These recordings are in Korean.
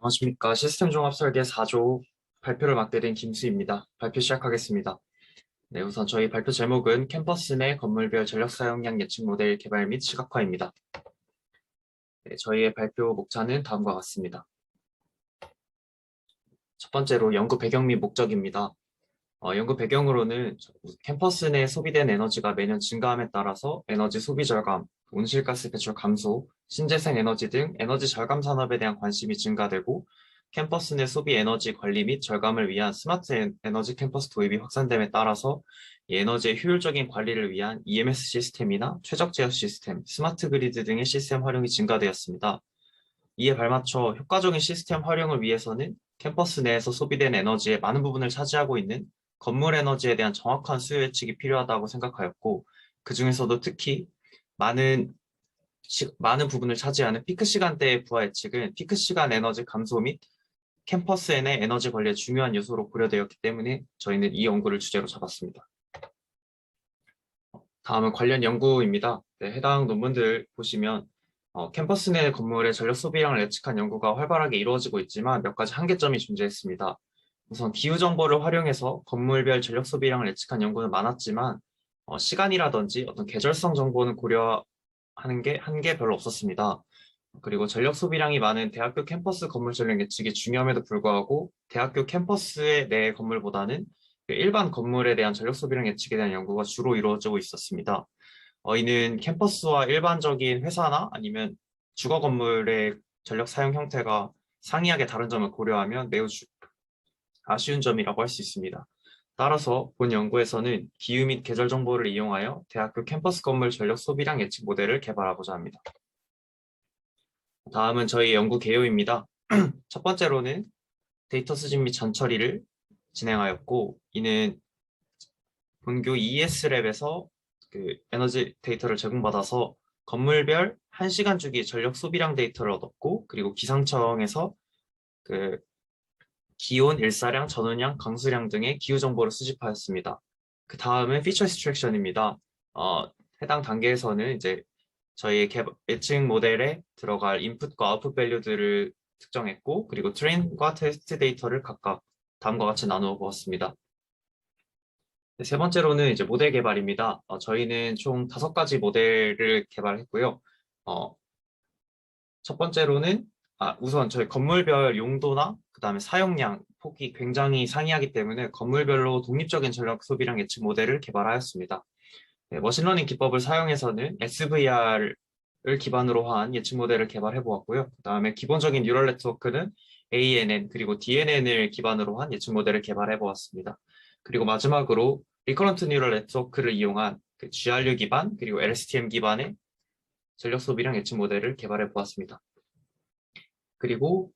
안녕하십니까. 시스템 종합 설계 4조 발표를 맡게 된 김수입니다. 발표 시작하겠습니다. 네, 우선 저희 발표 제목은 캠퍼스 내 건물별 전력 사용량 예측 모델 개발 및 시각화입니다. 네, 저희의 발표 목차는 다음과 같습니다. 첫 번째로 연구 배경 및 목적입니다. 연구 배경으로는 캠퍼스 내 소비된 에너지가 매년 증가함에 따라서 에너지 소비 절감, 온실가스 배출 감소, 신재생 에너지 등 에너지 절감 산업에 대한 관심이 증가되고 캠퍼스 내 소비 에너지 관리 및 절감을 위한 스마트 에너지 캠퍼스 도입이 확산됨에 따라서 이 에너지의 효율적인 관리를 위한 EMS 시스템이나 최적 제어 시스템, 스마트 그리드 등의 시스템 활용이 증가되었습니다. 이에 발맞춰 효과적인 시스템 활용을 위해서는 캠퍼스 내에서 소비된 에너지의 많은 부분을 차지하고 있는 건물 에너지에 대한 정확한 수요 예측이 필요하다고 생각하였고, 그 중에서도 특히 많은 부분을 차지하는 피크 시간대의 부하 예측은 피크 시간 에너지 감소 및 캠퍼스 내 에너지 관리의 중요한 요소로 고려되었기 때문에 저희는 이 연구를 주제로 잡았습니다. 다음은 관련 연구입니다. 네, 해당 논문들 보시면 캠퍼스 내 건물의 전력 소비량을 예측한 연구가 활발하게 이루어지고 있지만 몇 가지 한계점이 존재했습니다. 우선 기후 정보를 활용해서 건물별 전력 소비량을 예측한 연구는 많았지만 시간이라든지 어떤 계절성 정보는 고려하는 게 한 게 별로 없었습니다. 그리고 전력 소비량이 많은 대학교 캠퍼스 건물 전력 예측이 중요함에도 불구하고 대학교 캠퍼스의 내 건물보다는 그 일반 건물에 대한 전력 소비량 예측에 대한 연구가 주로 이루어지고 있었습니다. 이는 캠퍼스와 일반적인 회사나 아니면 주거 건물의 전력 사용 형태가 상이하게 다른 점을 고려하면 매우 아쉬운 점이라고 할 수 있습니다. 따라서 본 연구에서는 기후 및 계절 정보를 이용하여 대학교 캠퍼스 건물 전력 소비량 예측 모델을 개발하고자 합니다. 다음은 저희 연구 개요입니다. 첫 번째로는 데이터 수집 및 전처리를 진행하였고, 이는 본교 ES랩에서 그 에너지 데이터를 제공받아서 건물별 1시간 주기 전력 소비량 데이터를 얻었고, 그리고 기상청에서 그 기온, 일사량, 전원량, 강수량 등의 기후 정보를 수집하였습니다. 그 다음은 피처 익스트랙션입니다. 해당 단계에서는 이제 저희 예측 모델에 들어갈 인풋과 아웃풋 밸류들을 특정했고, 그리고 트레인과 테스트 데이터를 각각 다음과 같이 나누어 보았습니다. 네, 세 번째로는 이제 모델 개발입니다. 저희는 총 5가지 모델을 개발했고요. 첫 번째로는 우선 저희 건물별 용도나 그다음에 사용량 폭이 굉장히 상이하기 때문에 건물별로 독립적인 전력 소비량 예측 모델을 개발하였습니다. 네, 머신러닝 기법을 사용해서는 SVR을 기반으로 한 예측 모델을 개발해 보았고요. 그다음에 기본적인 뉴럴 네트워크는 ANN 그리고 DNN을 기반으로 한 예측 모델을 개발해 보았습니다. 그리고 마지막으로 리커런트 뉴럴 네트워크를 이용한 그 GRU 기반 그리고 LSTM 기반의 전력 소비량 예측 모델을 개발해 보았습니다. 그리고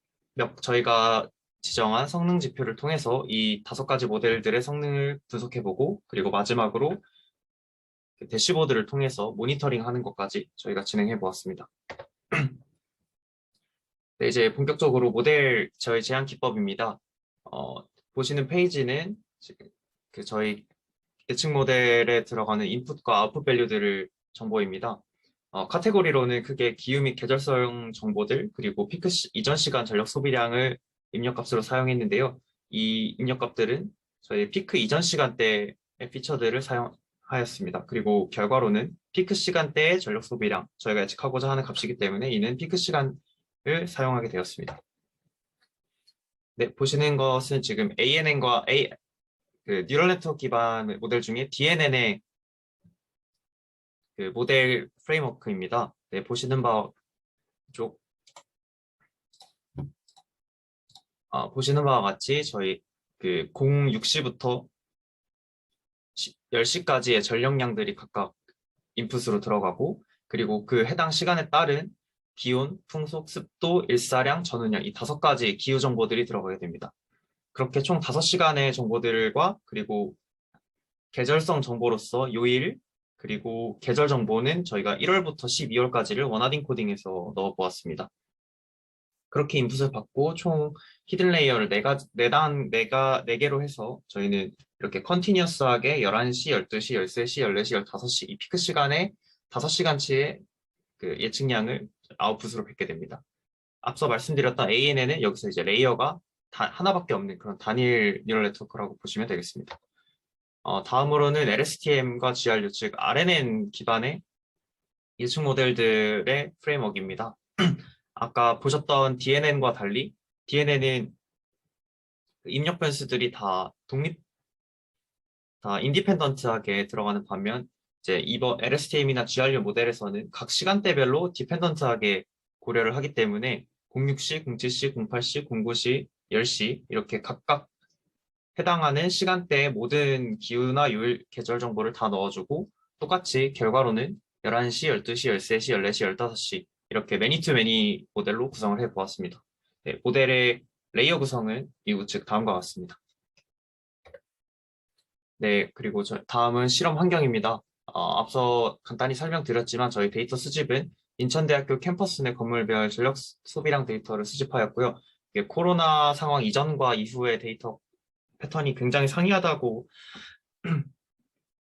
저희가 지정한 성능 지표를 통해서 이 5가지 모델들의 성능을 분석해보고, 그리고 마지막으로 그 대시보드를 통해서 모니터링하는 것까지 저희가 진행해 보았습니다. 네, 이제 본격적으로 모델 저희 제한 기법입니다. 보시는 페이지는 지금 그 저희 예측 모델에 들어가는 인풋과 아웃풋 밸류들을 정보입니다. 카테고리로는 크게 기후 및 계절성 정보들, 그리고 피크 이전 시간 전력 소비량을 입력값으로 사용했는데요. 이 입력값들은 저희 피크 이전 시간대의 피처들을 사용하였습니다. 그리고 결과로는 피크 시간대의 전력 소비량, 저희가 예측하고자 하는 값이기 때문에 이는 피크 시간을 사용하게 되었습니다. 네, 보시는 것은 지금 ANN과 그 뉴럴 네트워크 기반 모델 중에 DNN의 그 모델 프레임워크입니다. 네, 보시는 바와 같이 저희 그 06시부터 10시까지의 전력량들이 각각 인풋으로 들어가고, 그리고 그 해당 시간에 따른 기온, 풍속, 습도, 일사량, 전원량 이 5가지 기후 정보들이 들어가게 됩니다. 그렇게 총 5시간의 정보들과 그리고 계절성 정보로서 요일, 그리고 계절 정보는 저희가 1월부터 12월까지를 원하딩 코딩해서 넣어보았습니다. 그렇게 인풋을 받고 총 히든 레이어를 4개로 해서 저희는 이렇게 컨티니어스하게 11시, 12시, 13시, 14시, 15시 이 피크 시간에 5시간치의 그 예측량을 아웃풋으로 뵙게 됩니다. 앞서 말씀드렸던 ANN은 여기서 이제 레이어가 하나밖에 없는 그런 단일 뉴럴 네트워크라고 보시면 되겠습니다. 다음으로는 LSTM과 GRU, 즉 RNN 기반의 예측 모델들의 프레임워크입니다. 아까 보셨던 DNN과 달리 DNN은 입력 변수들이 다 인디펜던트하게 들어가는 반면 이제 이번 LSTM이나 GRU 모델에서는 각 시간대별로 디펜던트하게 고려를 하기 때문에 06시, 07시, 08시, 09시, 10시 이렇게 각각 해당하는 시간대의 모든 기후나 요일 계절 정보를 다 넣어주고 똑같이 결과로는 11시, 12시, 13시, 14시, 15시 이렇게 매니투매니 모델로 구성을 해보았습니다. 네, 모델의 레이어 구성은 이후 즉 다음과 같습니다. 네, 그리고 다음은 실험 환경입니다. 앞서 간단히 설명드렸지만 저희 데이터 수집은 인천대학교 캠퍼스 내 건물별 전력 소비량 데이터를 수집하였고요. 이게 코로나 상황 이전과 이후의 데이터 패턴이 굉장히 상이하다고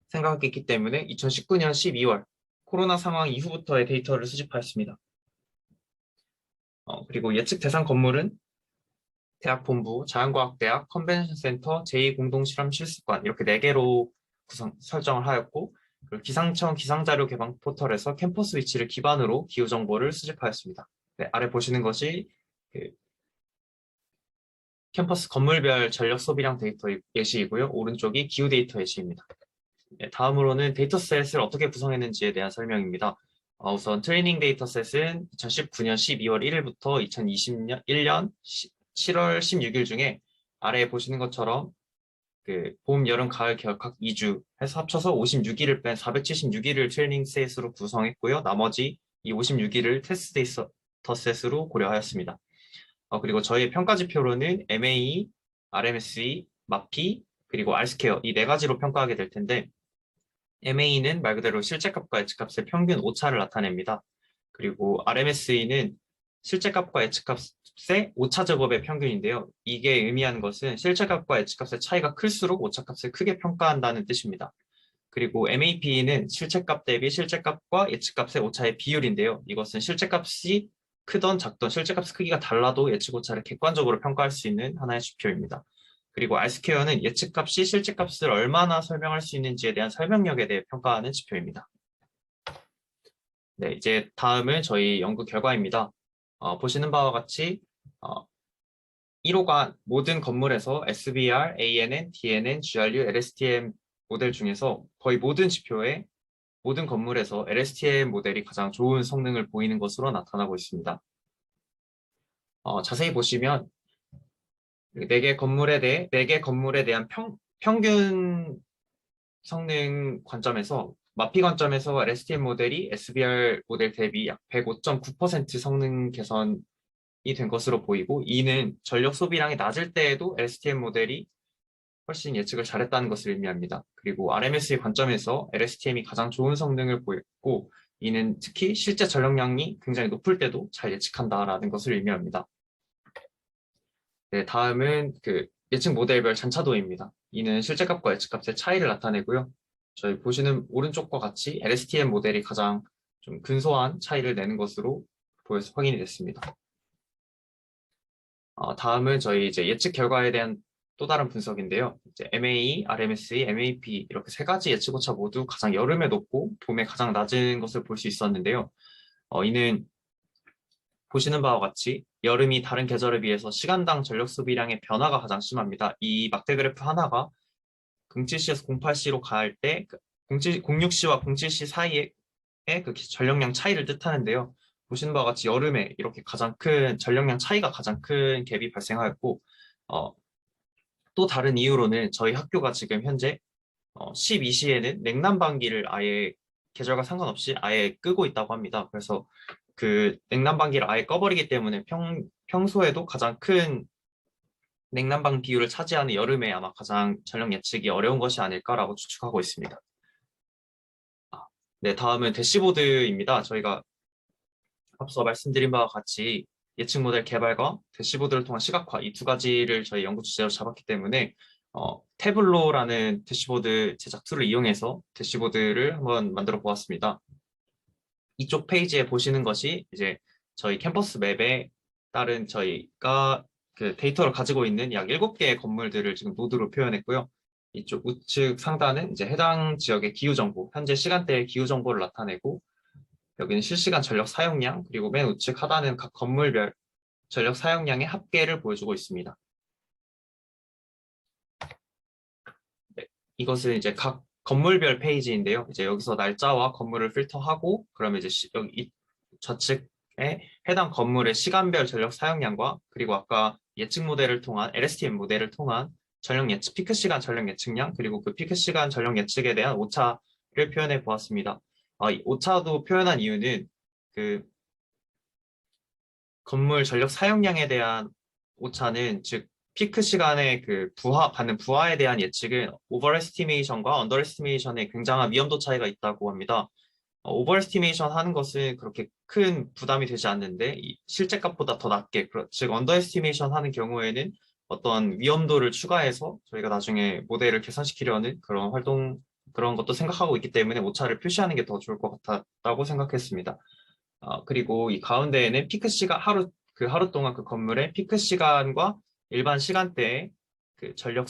생각했기 때문에 2019년 12월 코로나 상황 이후부터의 데이터를 수집하였습니다. 그리고 예측 대상 건물은 대학본부, 자연과학대학, 컨벤션센터, 제2공동실험실습관 이렇게 4개로 설정을 하였고 그리고 기상청 기상자료 개방 포털에서 캠퍼스 위치를 기반으로 기후 정보를 수집하였습니다. 네, 아래 보시는 것이 그 캠퍼스 건물별 전력 소비량 데이터 예시이고요. 오른쪽이 기후 데이터 예시입니다. 네, 다음으로는 데이터셋을 어떻게 구성했는지에 대한 설명입니다. 우선 트레이닝 데이터셋은 2019년 12월 1일부터 2021년 7월 16일 중에 아래에 보시는 것처럼 그 봄, 여름, 가을, 겨울 각 2주 해서 합쳐서 56일을 뺀 476일을 트레이닝 셋으로 구성했고요. 나머지 이 56일을 테스트 데이터셋으로 고려하였습니다. 그리고 저희 평가 지표로는 MAE, RMSE, 마피, 그리고 R스퀘어 이 4가지로 평가하게 될 텐데 MAE는 말 그대로 실제값과 예측값의 평균 오차를 나타냅니다. 그리고 RMSE는 실제값과 예측값의 오차 제곱의 평균인데요. 이게 의미하는 것은 실제값과 예측값의 차이가 클수록 오차값을 크게 평가한다는 뜻입니다. 그리고 MAP는 실제값 대비 실제값과 예측값의 오차의 비율인데요. 이것은 실제값이 크던 작던 실제값 크기가 달라도 예측 오차를 객관적으로 평가할 수 있는 하나의 지표입니다. 그리고 R스퀘어는 예측값이 실제값을 얼마나 설명할 수 있는지에 대한 설명력에 대해 평가하는 지표입니다. 네, 이제 다음은 저희 연구 결과입니다. 보시는 바와 같이 1호가 모든 건물에서 SBR, ANN, DNN, GRU, LSTM 모델 중에서 거의 모든 지표에 모든 건물에서 LSTM 모델이 가장 좋은 성능을 보이는 것으로 나타나고 있습니다. 자세히 보시면 4개 건물에 대한 평균 성능 관점에서 마피 관점에서 LSTM 모델이 SBR 모델 대비 약 105.9% 성능 개선이 된 것으로 보이고 이는 전력 소비량이 낮을 때에도 LSTM 모델이 훨씬 예측을 잘했다는 것을 의미합니다. 그리고 RMS의 관점에서 LSTM이 가장 좋은 성능을 보였고 이는 특히 실제 전력량이 굉장히 높을 때도 잘 예측한다라는 것을 의미합니다. 네, 다음은 그 예측 모델별 잔차도입니다. 이는 실제값과 예측값의 차이를 나타내고요. 저희 보시는 오른쪽과 같이 LSTM 모델이 가장 좀 근소한 차이를 내는 것으로 보여서 확인이 됐습니다. 다음은 저희 이제 예측 결과에 대한 또 다른 분석인데요. 이제 MAE, RMSE, MAP 이렇게 3가지 예측 오차 모두 가장 여름에 높고 봄에 가장 낮은 것을 볼 수 있었는데요. 이는 보시는 바와 같이 여름이 다른 계절에 비해서 시간당 전력 소비량의 변화가 가장 심합니다. 이 막대 그래프 하나가 07시에서 08시로 갈 때 06시와 07시 사이에 그 전력량 차이를 뜻하는데요. 보시는 바와 같이 여름에 이렇게 가장 큰 전력량 차이가 가장 큰 갭이 발생하였고 또 다른 이유로는 저희 학교가 지금 현재 12시에는 냉난방기를 아예 계절과 상관없이 아예 끄고 있다고 합니다. 그래서 그 냉난방기를 아예 꺼버리기 때문에 평소에도 가장 큰 냉난방 비율을 차지하는 여름에 아마 가장 전력 예측이 어려운 것이 아닐까라고 추측하고 있습니다. 네, 다음은 대시보드입니다. 저희가 앞서 말씀드린 바와 같이 예측 모델 개발과 대시보드를 통한 시각화 이 2가지를 저희 연구 주제로 잡았기 때문에 태블로라는 대시보드 제작 툴을 이용해서 대시보드를 한번 만들어 보았습니다. 이쪽 페이지에 보시는 것이 이제 저희 캠퍼스 맵의 따른 저희가 그 데이터를 가지고 있는 약 7개의 건물들을 지금 노드로 표현했고요. 이쪽 우측 상단은 이제 해당 지역의 기후 정보, 현재 시간대의 기후 정보를 나타내고, 여기는 실시간 전력 사용량, 그리고 맨 우측 하단은 각 건물별 전력 사용량의 합계를 보여주고 있습니다. 네, 이것은 이제 각 건물별 페이지인데요. 이제 여기서 날짜와 건물을 필터하고, 그러면 이제 여기 좌측에 해당 건물의 시간별 전력 사용량과, 그리고 아까 예측 모델을 통한 LSTM 모델을 통한 전력 예측, 피크 시간 전력 예측량, 그리고 그 피크 시간 전력 예측에 대한 오차를 표현해 보았습니다. 이 오차도 표현한 이유는 그 건물 전력 사용량에 대한 오차는, 즉 피크 시간에 그 받는 부하에 대한 예측은 오버에스티메이션과 언더에스티메이션의 굉장한 위험도 차이가 있다고 합니다. 오버에스티메이션 하는 것은 그렇게 큰 부담이 되지 않는데, 실제 값보다 더 낮게, 즉 언더에스티메이션 하는 경우에는 어떤 위험도를 추가해서 저희가 나중에 모델을 개선시키려는 그런 것도 생각하고 있기 때문에 오차를 표시하는 게 더 좋을 것 같다고 생각했습니다. 그리고 이 가운데에는 피크 시간, 하루 동안 그 건물의 피크 시간과 일반 시간대의 그 전력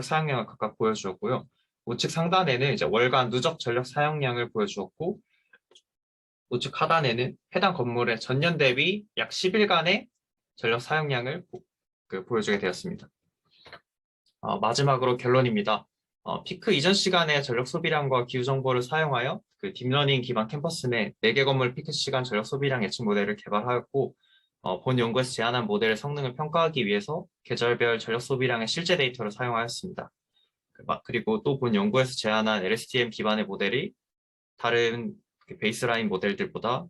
사용량을 각각 보여주었고요. 우측 상단에는 이제 월간 누적 전력 사용량을 보여주었고, 우측 하단에는 해당 건물의 전년 대비 약 10일간의 전력 사용량을 보여주게 되었습니다. 마지막으로 결론입니다. 피크 이전 시간의 전력 소비량과 기후 정보를 사용하여 그 딥러닝 기반 캠퍼스 내 4개 건물 피크 시간 전력 소비량 예측 모델을 개발하였고, 본 연구에서 제안한 모델의 성능을 평가하기 위해서 계절별 전력 소비량의 실제 데이터를 사용하였습니다. 그리고 또 본 연구에서 제안한 LSTM 기반의 모델이 다른 베이스라인 모델들보다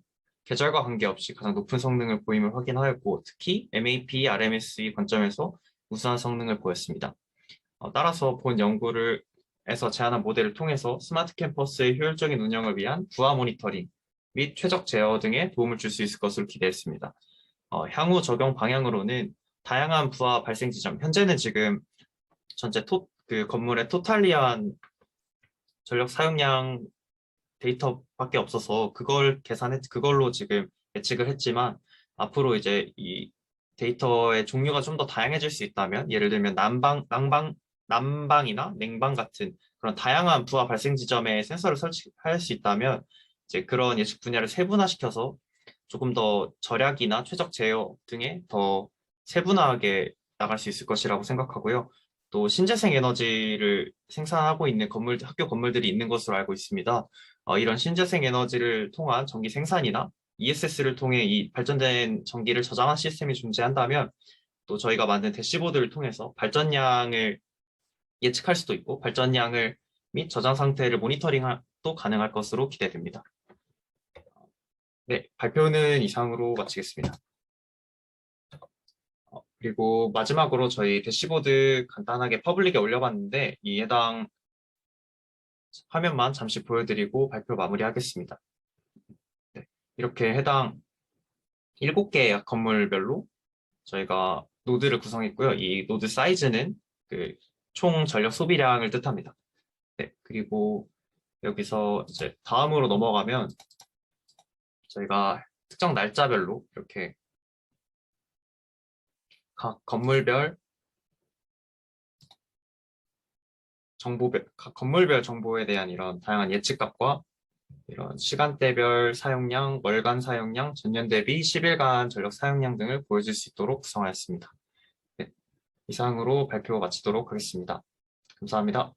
계절과 관계없이 가장 높은 성능을 보임을 확인하였고, 특히 MAP, RMSE 관점에서 우수한 성능을 보였습니다. 따라서 본 연구에서 제안한 모델을 통해서 스마트 캠퍼스의 효율적인 운영을 위한 부하 모니터링 및 최적 제어 등에 도움을 줄 수 있을 것으로 기대했습니다. 향후 적용 방향으로는 다양한 부하 발생 지점, 현재는 지금 전체 그 건물의 토탈리한 전력 사용량 데이터밖에 없어서 그걸로 지금 예측을 했지만, 앞으로 이제 이 데이터의 종류가 좀 더 다양해질 수 있다면, 예를 들면 난방이나 냉방 같은 그런 다양한 부하 발생 지점에 센서를 설치할 수 있다면, 이제 그런 예측 분야를 세분화시켜서 조금 더 절약이나 최적 제어 등에 더 세분화하게 나갈 수 있을 것이라고 생각하고요. 또 신재생 에너지를 생산하고 있는 학교 건물들이 있는 것으로 알고 있습니다. 이런 신재생 에너지를 통한 전기 생산이나 ESS를 통해 이 발전된 전기를 저장한 시스템이 존재한다면, 또 저희가 만든 대시보드를 통해서 발전량을 예측할 수도 있고, 발전량을 및 저장 상태를 모니터링도 가능할 것으로 기대됩니다. 네, 발표는 이상으로 마치겠습니다. 그리고 마지막으로 저희 대시보드 간단하게 퍼블릭에 올려봤는데, 이 해당 화면만 잠시 보여드리고 발표 마무리하겠습니다. 네, 이렇게 해당 7개의 건물별로 저희가 노드를 구성했고요. 이 노드 사이즈는 그 총 전력 소비량을 뜻합니다. 네, 그리고 여기서 이제 다음으로 넘어가면 저희가 특정 날짜별로 이렇게 각 건물별 각 건물별 정보에 대한 이런 다양한 예측값과 이런 시간대별 사용량, 월간 사용량, 전년 대비 10일간 전력 사용량 등을 보여줄 수 있도록 구성하였습니다. 네, 이상으로 발표 마치도록 하겠습니다. 감사합니다.